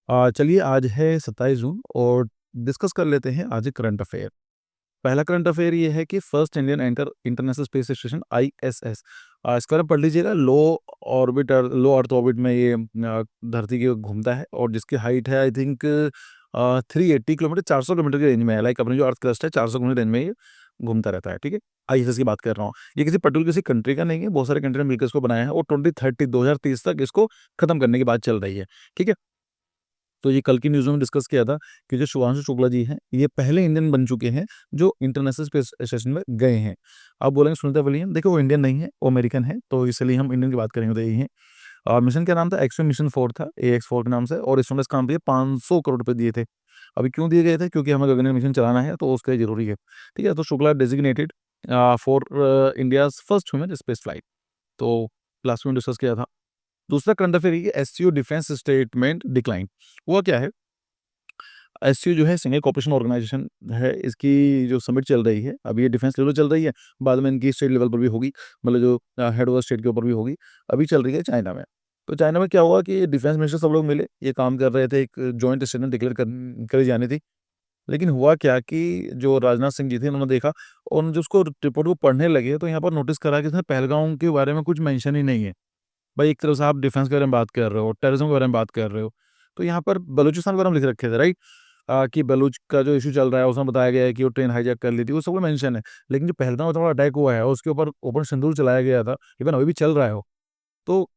चलिए आज है 27 जून और डिस्कस कर लेते हैं आज एक करंट अफेयर। पहला करंट अफेयर ये है कि first Indian enter international space station ISS. इसके बारे में पढ़ लीजिएगा। लो अर्थ ऑर्बिट में ये धरती के घूमता है और जिसकी हाइट है आई थिंक 380 किलोमीटर, 400 किलोमीटर की रेंज में है। लाइक अपनी जो अर्थ क्रस्ट है 400 किलोमीटर रेंज में ये घूमता रहता है। ठीक है, आईएसएस की बात कर रहा हूँ। ये किसी पर्टिकुलर किसी कंट्री का नहीं है, बहुत सारे कंट्री ने मिलकर इसको बनाया है और 2030 तक इसको खत्म करने की बात चल रही है। ठीक है, तो ये कल की न्यूज़ में डिस्कस किया था कि जो शुभांशु शुक्ला जी हैं, ये पहले इंडियन बन चुके हैं जो इंटरनेशनल स्पेस स्टेशन में गए हैं। आप बोलेंगे सुनीता विलियम, देखो वो इंडियन नहीं है, वो अमेरिकन है, तो इसलिए हम इंडियन की बात करेंगे तो यही है। मिशन क्या नाम था? एक्सपे मिशन 4 था, AX4 के नाम से, और इसमें इसका नाम दिया 500 करोड़ रुपए दिए थे। अभी क्यों दिए गए थे? क्योंकि हमें गगनयान मिशन चलाना है तो उसके लिए ज़रूरी है। ठीक है, तो Shukla designated for India's first human space flight. तो लास्ट में डिस्कस किया था। दूसरा करंट अफेयर ये एससीओ डिफेंस स्टेटमेंट डिक्लाइन। हुआ क्या है? एससीओ जो है सिंगापुर कोऑपरेशन ऑर्गेनाइजेशन है, इसकी जो समिट चल रही है, अभी ये डिफेंस लेवल चल रही है, बाद में इनकी स्टेट लेवल पर भी होगी, मतलब जो हेड ऑफ स्टेट के ऊपर भी होगी। अभी चल रही है चाइना में। तो चाइना में क्या हुआ कि डिफेंस मिनिस्टर सब लोग मिले, ये काम कर रहे थे, एक जॉइंट स्टेटमेंट डिक्लेयर करी जानी थी। लेकिन हुआ क्या कि जो राजनाथ सिंह जी थे उन्होंने देखा और जो उसको रिपोर्ट को पढ़ने लगे तो यहाँ पर नोटिस करा कि इसमें पहलगाम के बारे में कुछ मेंशन ही नहीं है। भाई एक तरफ से आप डिफेंस के बारे में बात कर रहे हो, टेररिज्म के बारे में बात कर रहे हो, तो यहाँ पर बलूचिस्तान के बारे में लिख रखे थे, राइट? कि बलूच का जो इश्यू चल रहा है उसमें बताया गया है कि वो ट्रेन हाईजैक कर ली थी, वो सब मेंशन है। लेकिन जो पहलगाम में थोड़ा अटैक हुआ है उसके ऊपर ओपन सिंदूर चलाया गया था, इवन अभी भी चल रहा है वो, तो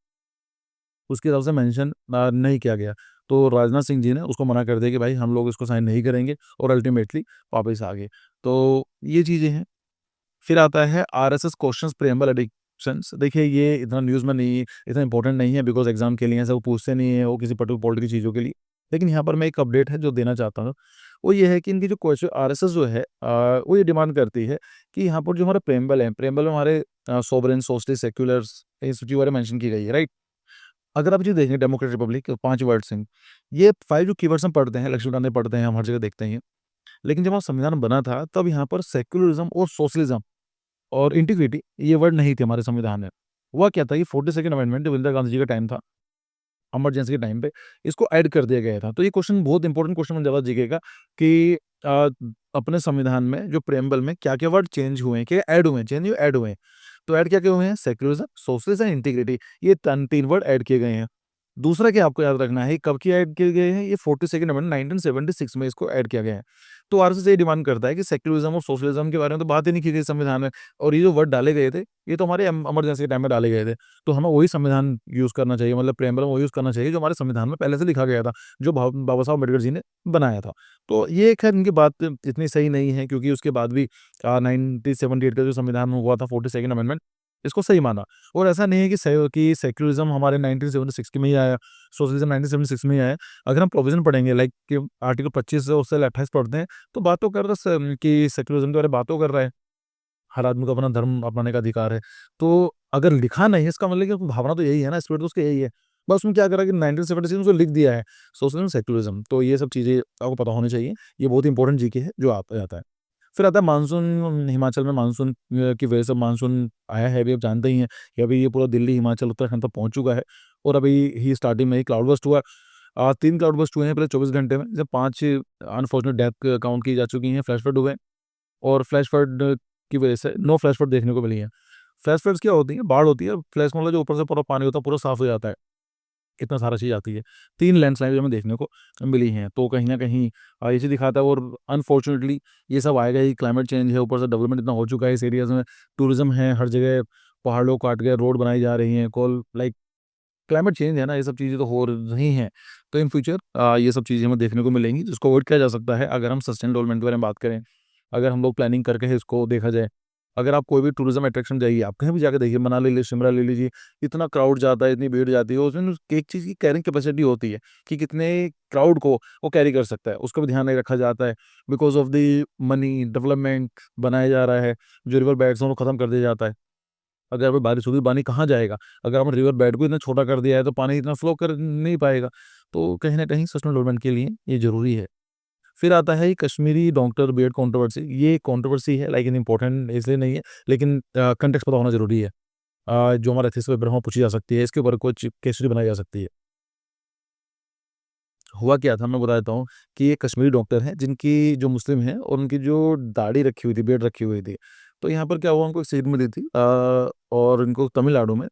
उसके हिसाब से मेंशन नहीं किया गया। तो राजनाथ सिंह जी ने उसको मना कर दिया कि भाई हम लोग इसको साइन नहीं करेंगे और अल्टीमेटली वापस आ गए। तो ये चीज़ें हैं। फिर आता है आरएसएस क्वेश्चंस प्रेम्बल एडिक्शंस। देखिए ये इतना न्यूज़ में नहीं, इतना इंपॉर्टेंट नहीं है बिकॉज़ एग्ज़ाम के लिए ऐसा वो पूछते नहीं है, वो किसी पर्टिकुलर पॉलिटिकल चीज़ों के लिए। लेकिन यहाँ पर मैं एक अपडेट है जो देना चाहता हूँ, वो ये है कि इनकी जो क्वेश्चन आरएसएस जो है वो ये डिमांड करती है कि यहाँ पर जो हमारा प्रेम्बल है, प्रेम्बल में हमारे सोवरेन, सोशलिस्ट, सेक्युलर्स, इस चीज़ बारे में मेंशन की गई है, राइट? अगर आप ये देखें डेमोक्रेटिक रिपब्लिक 5 वर्ड्स हैं, ये 5 जो कीवर्ड्स हम पढ़ते हैं, लक्ष्मीकांत में पढ़ते हैं, हम हर जगह देखते हैं। लेकिन जब हमारा संविधान बना था तब यहाँ पर सेक्युलरिज़्म और सोशलिज़्म और इंटीग्रिटी ये वर्ड नहीं थे हमारे संविधान में। हुआ क्या था कि 42nd अमेंडमेंट जब इंदिरा गांधी जी का टाइम था, इमरजेंसी के टाइम पे इसको ऐड कर दिया गया था। तो ये क्वेश्चन बहुत इंपॉर्टेंट क्वेश्चन बन जाता है जीके का कि अ, अपने संविधान में जो प्रेम्बल में क्या-क्या वर्ड चेंज हुए हैं, क्या ऐड हुए हैं, चेंज नहीं ऐड हुए हैं। तो ऐड क्या-क्या हुए हैं? सेक्युलरिज़्म, सोशलिज़्म एंड इंटीग्रिटी, ये 3 वर्ड ऐड किए गए हैं। दूसरा क्या आपको याद रखना है, कब की ऐड किए गए हैं? ये 42nd अमेंडमेंट 1976 में इसको ऐड किया गया है। तो आरएसएस ये डिमांड करता है कि सेक्युलरिज़्म और सोशलिज़्म के बारे में तो बात ही नहीं की गई संविधान में, और ये जो वर्ड डाले गए थे, ये तो हमारे इमरजेंसी के टाइम में डाले गए थे। तो हमें वही संविधान यूज़ करना चाहिए, मतलब प्रेम्बल में वही यूज़ करना चाहिए जो हमारे संविधान में पहले से लिखा गया था, जो बाबा साहब अम्बेडकर जी ने बनाया था। तो ये खैर इनकी बात इतनी सही नहीं है क्योंकि उसके बाद भी 1978 का जो संविधान हुआ था 42nd अमेंडमेंट, इसको सही माना। और ऐसा नहीं है कि सेक्युलरिज़्म हमारे 1976 में ही आया, सोशलिज़्म 1976 में ही आया। अगर हम प्रोविज़न पढ़ेंगे लाइक कि आर्टिकल 25 से उससे 28 पढ़ते हैं, तो बात तो कर रहा कि सेक्युलरिज़्म के बारे में बात तो कर रहा है। हर आदमी को अपना धर्म अपनाने का अधिकार है। तो अगर लिखा नहीं है इसका मतलब कि भावना तो यही है ना, स्पिरिट तो उसका यही है। बस उसमें क्या करा कि 1976 में उसको लिख दिया है, सोशलिज़्म, सेक्युलरिज़्म। तो ये सब चीज़ें आपको पता होनी चाहिए। ये बहुत इंपॉर्टेंट जीके है जो आता आता है। फिर आता है मानसून। हिमाचल में मानसून की वजह से मानसून आया है, अभी आप जानते ही हैं कि अभी ये पूरा दिल्ली, हिमाचल, उत्तराखंड तक पहुँच चुका है और अभी ही स्टार्टिंग में ही क्लाउड बर्स्ट हुआ। 3 क्लाउड बर्स्ट हुए हैं पिछले 24 घंटे में, जब 5 अनफॉर्चुनेट डेथ काउंट की जा चुकी हैं, फ्लैश फ्लड हुए हैं और फ्लैश फ्लड की वजह से 9 फ्लैश फ्लड देखने को मिली हैं। फ्लैश फ्लड्स क्या होती हैं? बाढ़ होती है, फ्लैश मतलब जो ऊपर से पूरा पानी होता है, पूरा साफ हो जाता है। इतना सारा चीज़ आती है। 3 लैंडस्लाइड हमें देखने को मिली हैं, तो कहीं न कहीं ये चीज़ दिखाता है और अनफॉर्चुनेटली ये सब आएगा ही, क्लाइमेट चेंज है, ऊपर से डेवलपमेंट इतना हो चुका है इस एरियाज़ में, टूरिज़्म है हर जगह, पहाड़ लोग काट के रोड बनाई जा रही हैं, कोल लाइक क्लाइमेट चेंज है ना, ये सब चीज़ें तो हो रही हैं। तो इन फ्यूचर ये सब चीज़ें हमें देखने को मिलेंगी, जिसको अवॉइड किया जा सकता है अगर हम सस्टेनेबल डेवलपमेंट के बारे में बात करें। अगर हम लोग प्लानिंग करके इसको देखा जाए, अगर आप कोई भी टूरिज़्म अट्रैक्शन जाइए, आप कहीं भी जाके देखिए, मनाली ले, शिमला ले लीजिए, इतना क्राउड जाता है, इतनी भीड़ जाती है, उसमें एक चीज़ की कैरिंग कैपेसिटी होती है कि कितने क्राउड को वो कैरी कर सकता है, उसका भी ध्यान नहीं रखा जाता है। Because of the money, development बनाया जा रहा है, जो रिवर बेड्स हैं, उनको खत्म कर दिया जाता है। अगर अभी बारिश होगी, पानी कहाँ जाएगा? अगर हमने रिवर बेड को इतना छोटा कर दिया है, तो पानी इतना फ्लो कर नहीं पाएगा। तो कहीं न कहीं सस्टेनेबल डेवलपमेंट के लिए ये ज़रूरी है। फिर आता है कश्मीरी डॉक्टर बीएड कंट्रोवर्सी। ये कंट्रोवर्सी है, लाइक इन इम्पोर्टेंट इसलिए नहीं है, लेकिन कॉन्टेक्स्ट पता होना ज़रूरी है। जो हमारा थीसिस पेपर है, वहाँ पूछी जा सकती है, इसके ऊपर कुछ केस स्टडी बनाई जा सकती है। हुआ क्या था मैं बता देता हूँ कि ये कश्मीरी डॉक्टर हैं जिनकी जो मुस्लिम हैं और उनकी जो दाढ़ी रखी हुई थी, बियर्ड रखी हुई थी। तो यहाँ पर क्या हुआ उनको एक सीट मिली थी और इनको तमिलनाडु में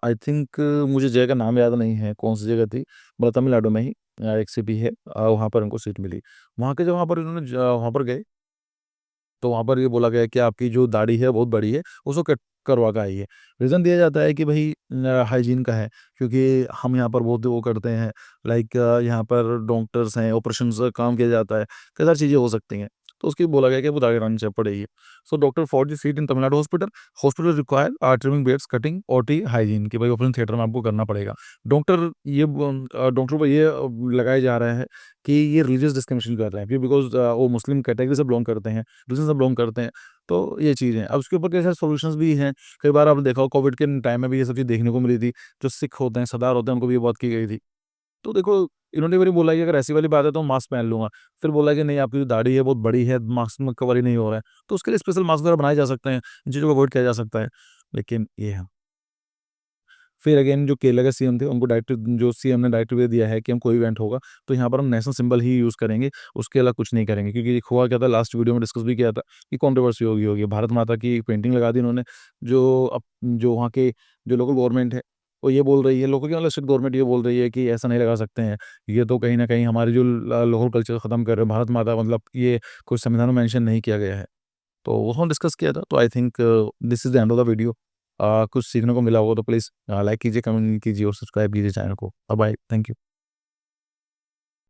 आई थिंक मुझे जगह का नाम याद नहीं है कौन-सी जगह थी, मतलब तमिलनाडु में ही एक सिटी है वहाँ पर इनको सीट मिली। वहाँ के जब वहाँ पर इन्होंने वहाँ पर गए तो वहाँ पर ये बोला गया कि आपकी जो दाढ़ी है बहुत बड़ी है, उसको कट करवा के आइए। रीज़न दिया जाता है कि भई हाइजीन का है, क्योंकि हम यहाँ पर बहुत वो करते हैं लाइक यहाँ पर डॉक्टर्स हैं, ऑपरेशंस का काम किया जाता है, कई सारी चीज़ें हो सकती हैं। तो उसकी बोला गया कि वो दाढ़ी रहनी चाहिए पड़ेगी। So doctor for the seat in Tamil Nadu hospital, hospital require trimming beards, cutting, OT, hygiene कि भाई ऑपरेशन थिएटर में आपको करना पड़ेगा। डॉक्टर को ये लगाया जा रहा है कि ये रिलीजियस डिस्क्रिमिनेशन कर रहे हैं बिकॉज़ वो मुस्लिम कैटेगरी से बिलॉन्ग करते हैं, रीजन से बिलॉन्ग करते हैं, तो ये चीज़ है। अब उसके ऊपर कई सारे सॉल्यूशंस भी हैं। कई बार आपने देखा हो कोविड के टाइम में भी ये सब चीज़ देखने को मिली थी। जो सिख होते हैं, सरदार होते हैं, उनको भी ये बात की गई थी। तो देखो इन्होंने भी बोला कि अगर ऐसी वाली बात है तो मास्क पहन लूँगा। फिर बोला कि नहीं आपकी जो दाढ़ी है बहुत बड़ी है, मास्क में कवर ही नहीं हो रहा है। तो उसके लिए स्पेशल मास्क वगैरह बनाए जा सकते हैं, इन चीज़ों को अवॉइड किया जा सकता है। लेकिन ये है। फिर अगेन जो केरला के सीएम थे, उनको डायरेक्ट जो सीएम ने डायरेक्टिव दे दिया है कि हम कोई इवेंट होगा, तो यहाँ पर हम नेशनल सिंबल ही यूज़ करेंगे, उसके अलावा कुछ नहीं करेंगे। क्योंकि हुआ क्या था लास्ट वीडियो में डिस्कस भी किया था कि कंट्रोवर्सी होगी। भारत माता की पेंटिंग लगा दी इन्होंने, जो वहाँ के जो लोकल गवर्नमेंट है, वो ये बोल रही है लोकल क्या मतलब स्टेट गवर्नमेंट ये बोल रही है कि ऐसा नहीं लगा सकते हैं। ये तो कहीं न कहीं हमारी जो लोकल कल्चर खत्म कर रहे हैं। भारत माता मतलब ये कोई संविधान में मेंशन नहीं किया गया है। तो वो हम डिस्कस किया था, तो I think this is the end of the video. कुछ सीखने को मिला होगा तो प्लीज़ लाइक कीजिए, कमेंट कीजिए और सब्सक्राइब कीजिए चैनल को। Bye-bye, thank you.